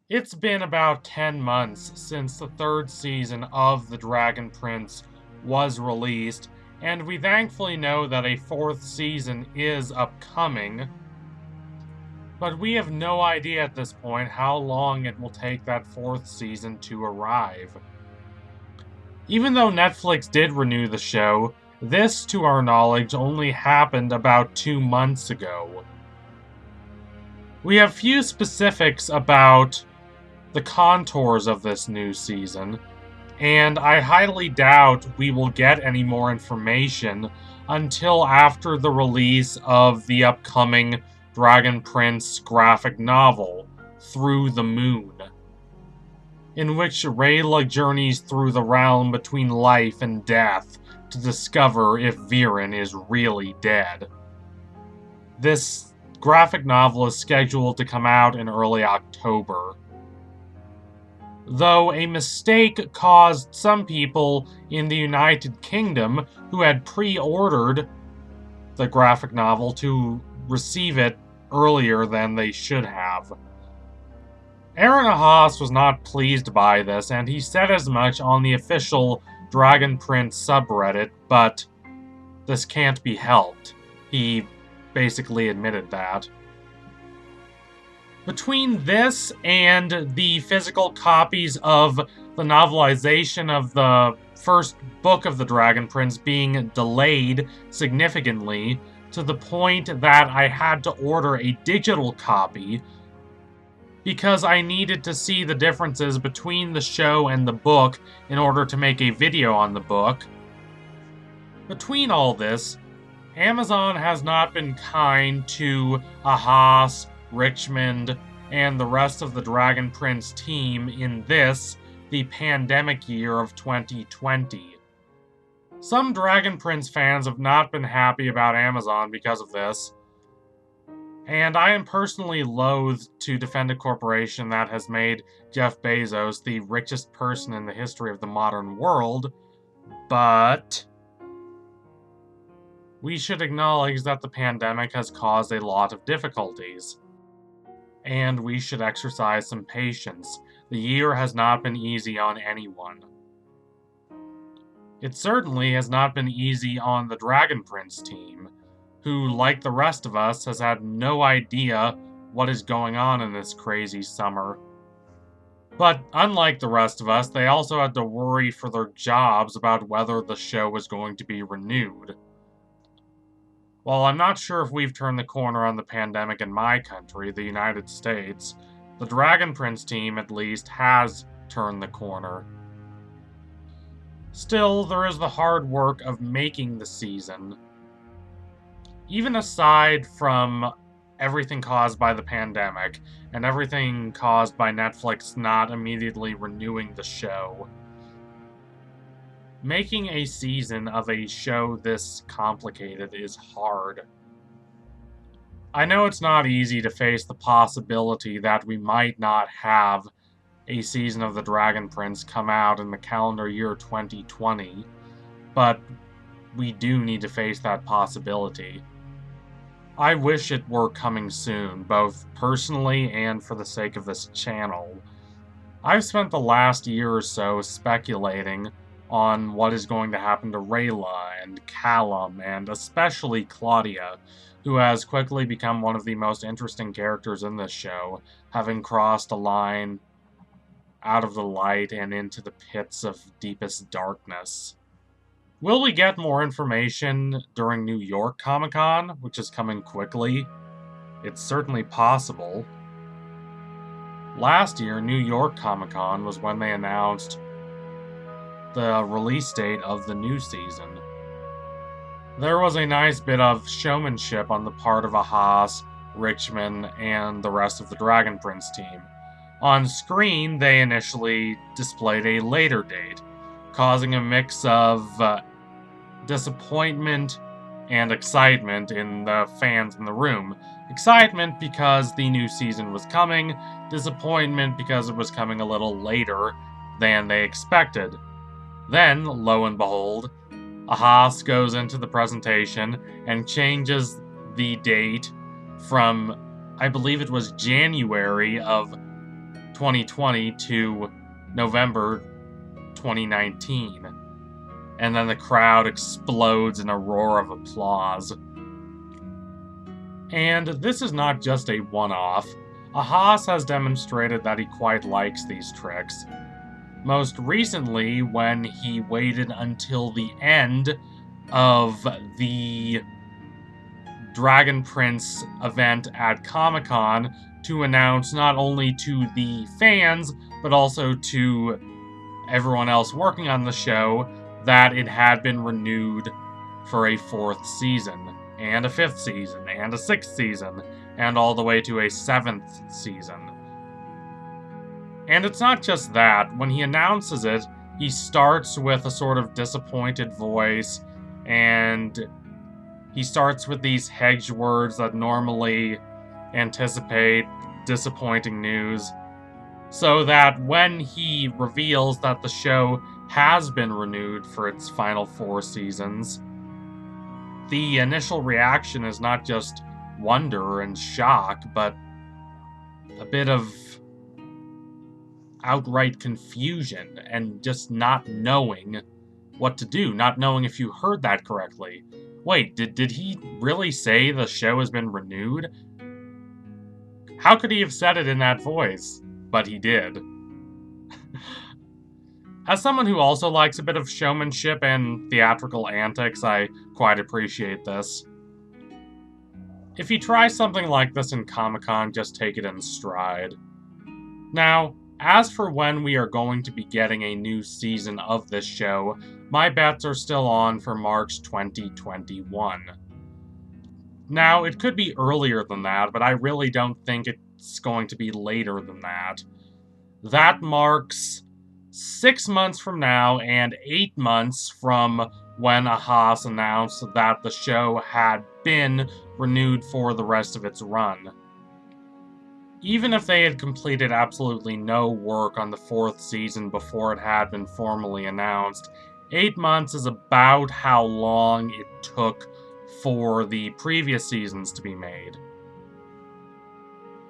It's been about 10 months since the third season of The Dragon Prince was released, and we thankfully know that a fourth season is upcoming. But we have no idea at this point how long it will take that fourth season to arrive. Even though Netflix did renew the show, this, to our knowledge, only happened about 2 months ago. We have few specifics about the contours of this new season, and I highly doubt we will get any more information until after the release of the upcoming Dragon Prince graphic novel, Through the Moon, in which Rayla journeys through the realm between life and death to discover if Viren is really dead. This graphic novel is scheduled to come out in early October, though a mistake caused some people in the United Kingdom who had pre-ordered the graphic novel to receive it earlier than they should have. Aaron Haas was not pleased by this, and he said as much on the official Dragon Prince subreddit, but this can't be helped. He basically admitted that. Between this and the physical copies of the novelization of the first book of the Dragon Prince being delayed significantly to the point that I had to order a digital copy because I needed to see the differences between the show and the book in order to make a video on the book. Between all this, Amazon has not been kind to Ahas, Richmond, and the rest of the Dragon Prince team in this, the pandemic year of 2020. Some Dragon Prince fans have not been happy about Amazon because of this, and I am personally loath to defend a corporation that has made Jeff Bezos the richest person in the history of the modern world, but we should acknowledge that the pandemic has caused a lot of difficulties, and we should exercise some patience. The year has not been easy on anyone. It certainly has not been easy on the Dragon Prince team, who, like the rest of us, has had no idea what is going on in this crazy summer. But unlike the rest of us, they also had to worry for their jobs about whether the show was going to be renewed. While I'm not sure if we've turned the corner on the pandemic in my country, the United States, the Dragon Prince team, at least, has turned the corner. Still, there is the hard work of making the season. Even aside from everything caused by the pandemic, and everything caused by Netflix not immediately renewing the show, making a season of a show this complicated is hard. I know it's not easy to face the possibility that we might not have a season of The Dragon Prince come out in the calendar year 2020, but we do need to face that possibility. I wish it were coming soon, both personally and for the sake of this channel. I've spent the last year or so speculating on what is going to happen to Rayla and Callum, and especially Claudia, who has quickly become one of the most interesting characters in this show, having crossed a line out of the light and into the pits of deepest darkness. Will we get more information during New York Comic-Con, which is coming quickly? It's certainly possible. Last year, New York Comic-Con was when they announced the release date of the new season. There was a nice bit of showmanship on the part of Ahas, Richmond, and the rest of the Dragon Prince team. On screen, they initially displayed a later date, causing a mix of disappointment and excitement in the fans in the room. Excitement because the new season was coming, disappointment because it was coming a little later than they expected. Then, lo and behold, Ahas goes into the presentation and changes the date from, I believe it was January of 2020 to November 2019. And then the crowd explodes in a roar of applause. And this is not just a one-off. Ahas has demonstrated that he quite likes these tricks. Most recently, when he waited until the end of the Dragon Prince event at Comic-Con to announce not only to the fans, but also to everyone else working on the show that it had been renewed for a 4th season, and a 5th season, and a 6th season, and all the way to a 7th season. And it's not just that. When he announces it, he starts with a sort of disappointed voice, and he starts with these hedged words that normally anticipate disappointing news, so that when he reveals that the show has been renewed for its final 4 seasons, the initial reaction is not just wonder and shock, but a bit of outright confusion and just not knowing what to do, not knowing if you heard that correctly. Wait, did he really say the show has been renewed? How could he have said it in that voice? But he did. As someone who also likes a bit of showmanship and theatrical antics, I quite appreciate this. If you try something like this in Comic-Con, just take it in stride. Now, as for when we are going to be getting a new season of this show, my bets are still on for March 2021. Now, it could be earlier than that, but I really don't think it's going to be later than that. That marks 6 months from now and 8 months from when Ahas announced that the show had been renewed for the rest of its run. Even if they had completed absolutely no work on the 4th season before it had been formally announced, 8 months is about how long it took for the previous seasons to be made.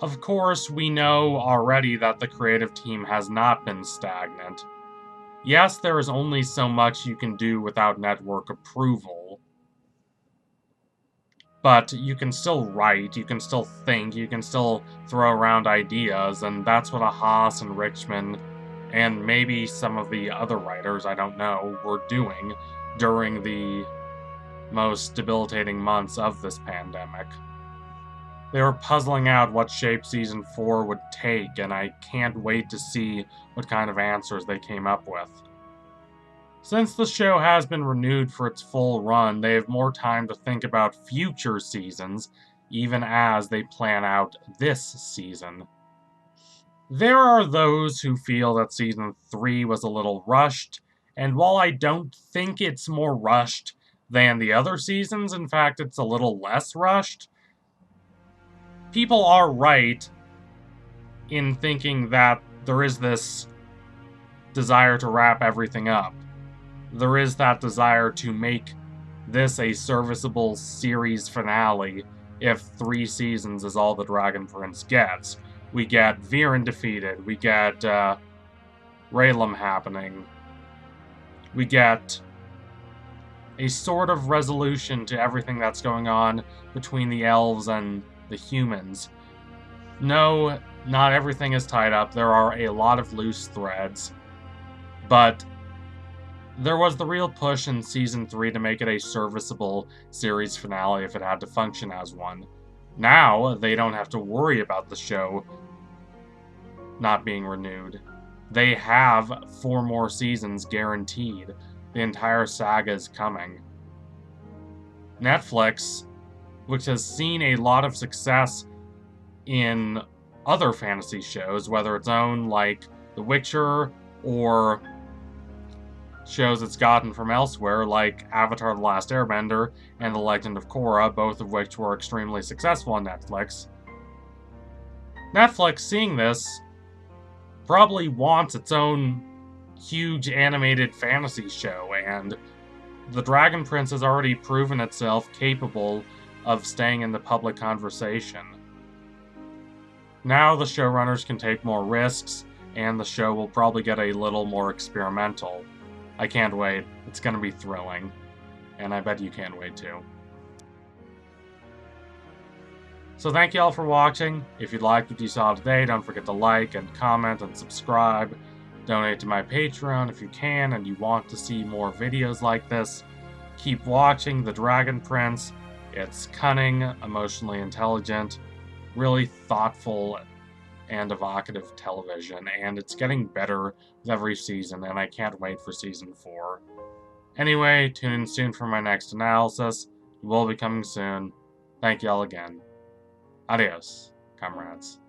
Of course, we know already that the creative team has not been stagnant. Yes, there is only so much you can do without network approval. But you can still write, you can still think, you can still throw around ideas, and that's what Ahas and Richmond, and maybe some of the other writers, I don't know, were doing during the most debilitating months of this pandemic. They were puzzling out what shape Season 4 would take, and I can't wait to see what kind of answers they came up with. Since the show has been renewed for its full run, they have more time to think about future seasons, even as they plan out this season. There are those who feel that Season 3 was a little rushed, and while I don't think it's more rushed than the other seasons, in fact it's a little less rushed, people are right in thinking that there is this desire to wrap everything up. There is that desire to make this a serviceable series finale if 3 seasons is all the Dragon Prince gets. We get Viren defeated, we get Raylan happening, we get a sort of resolution to everything that's going on between the elves and the humans. No, not everything is tied up. There are a lot of loose threads. But there was the real push in Season 3 to make it a serviceable series finale if it had to function as one. Now, they don't have to worry about the show not being renewed. They have 4 more seasons guaranteed. The entire saga is coming. Netflix, which has seen a lot of success in other fantasy shows, whether its own like The Witcher, or shows it's gotten from elsewhere like Avatar: The Last Airbender and The Legend of Korra, both of which were extremely successful on Netflix. Netflix, seeing this, probably wants its own huge animated fantasy show, and The Dragon Prince has already proven itself capable of staying in the public conversation. Now the showrunners can take more risks, and the show will probably get a little more experimental. I can't wait. It's gonna be thrilling. And I bet you can't wait too. So thank you all for watching. If you liked what you saw today, don't forget to like and comment and subscribe. Donate to my Patreon if you can and you want to see more videos like this. Keep watching The Dragon Prince. It's cunning, emotionally intelligent, really thoughtful and evocative television, and it's getting better with every season, and I can't wait for Season 4. Anyway, tune in soon for my next analysis. It will be coming soon. Thank you all again. Adios, comrades.